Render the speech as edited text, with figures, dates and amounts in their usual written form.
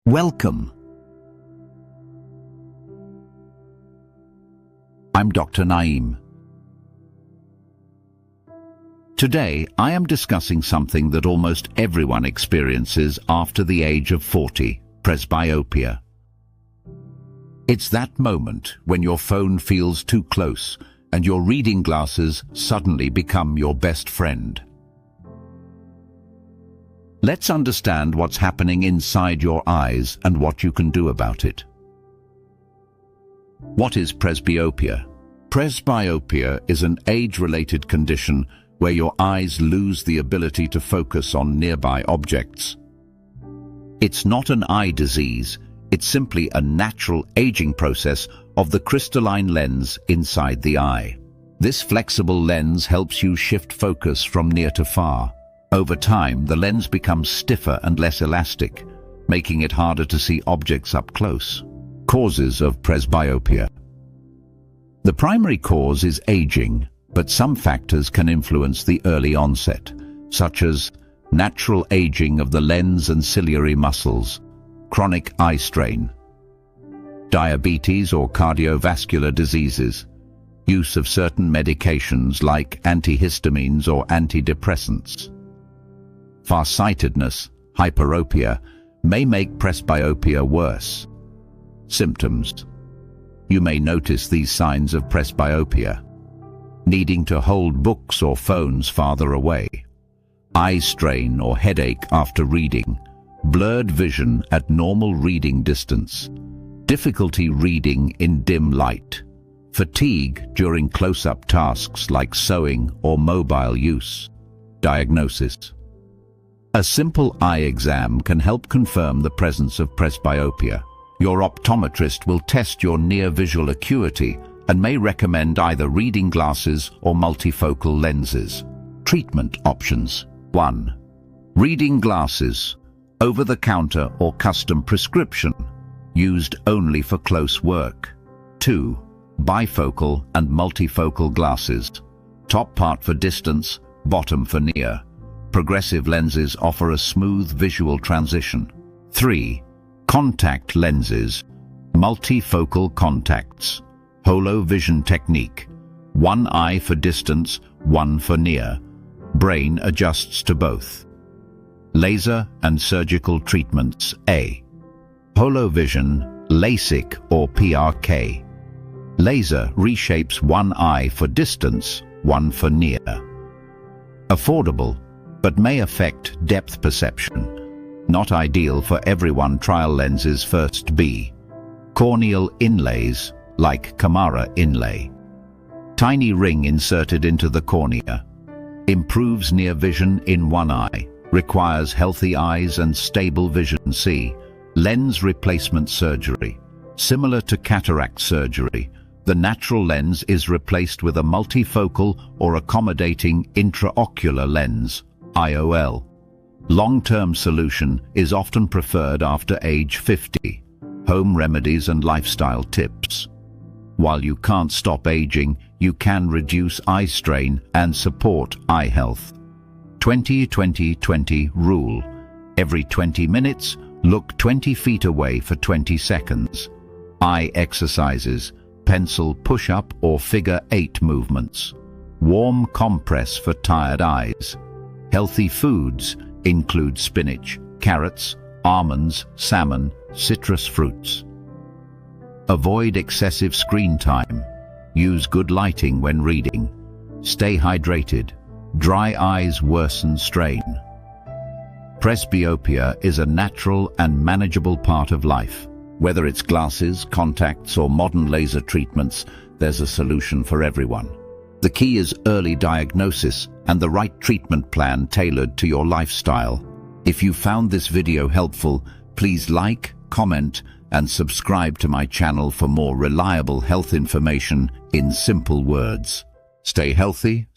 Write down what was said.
Welcome. I'm Dr. Naeem. Today, I am discussing something that almost everyone experiences after the age of 40, presbyopia. It's that moment when your phone feels too close and your reading glasses suddenly become your best friend. Let's understand what's happening inside your eyes and what you can do about it. What is presbyopia? Presbyopia is an age-related condition where your eyes lose the ability to focus on nearby objects. It's not an eye disease, it's simply a natural aging process of the crystalline lens inside the eye. This flexible lens helps you shift focus from near to far. Over time, the lens becomes stiffer and less elastic, making it harder to see objects up close. Causes of presbyopia. The primary cause is aging, but some factors can influence the early onset, such as natural aging of the lens and ciliary muscles, chronic eye strain, diabetes or cardiovascular diseases, use of certain medications like antihistamines or antidepressants. Farsightedness, hyperopia, may make presbyopia worse. Symptoms. You may notice these signs of presbyopia: needing to hold books or phones farther away, eye strain or headache after reading, blurred vision at normal reading distance, difficulty reading in dim light, fatigue during close-up tasks like sewing or mobile use. Diagnosis. A simple eye exam can help confirm the presence of presbyopia. Your optometrist will test your near visual acuity and may recommend either reading glasses or multifocal lenses. Treatment options. 1. Reading glasses, over-the-counter or custom prescription, used only for close work. 2. Bifocal and multifocal glasses, top part for distance, bottom for near. Progressive lenses offer a smooth visual transition. 3. Contact lenses, multifocal contacts, holo vision technique, one eye for distance, one for near. Brain adjusts to both. Laser and surgical treatments. A. Holo vision, LASIK or PRK. Laser reshapes one eye for distance, one for near. Affordable, but may affect depth perception. Not ideal for everyone. Trial lenses. First. B. Corneal inlays, like Camara inlay. Tiny ring inserted into the cornea. Improves near vision in one eye. Requires healthy eyes and stable vision. C. Lens replacement surgery. Similar to cataract surgery, the natural lens is replaced with a multifocal or accommodating intraocular lens, IOL. Long-term solution is often preferred after age 50. Home remedies and lifestyle tips. While you can't stop aging, you can reduce eye strain and support eye health. 20-20-20 rule. Every 20 minutes, look 20 feet away for 20 seconds. Eye exercises, pencil push-up or figure 8 movements. Warm compress for tired eyes. Healthy foods include spinach, carrots, almonds, salmon, citrus fruits. Avoid excessive screen time. Use good lighting when reading. Stay hydrated. Dry eyes worsen strain. Presbyopia is a natural and manageable part of life. Whether it's glasses, contacts, or modern laser treatments, there's a solution for everyone. The key is early diagnosis and the right treatment plan tailored to your lifestyle. If you found this video helpful, please like, comment, and subscribe to my channel for more reliable health information in simple words. Stay healthy,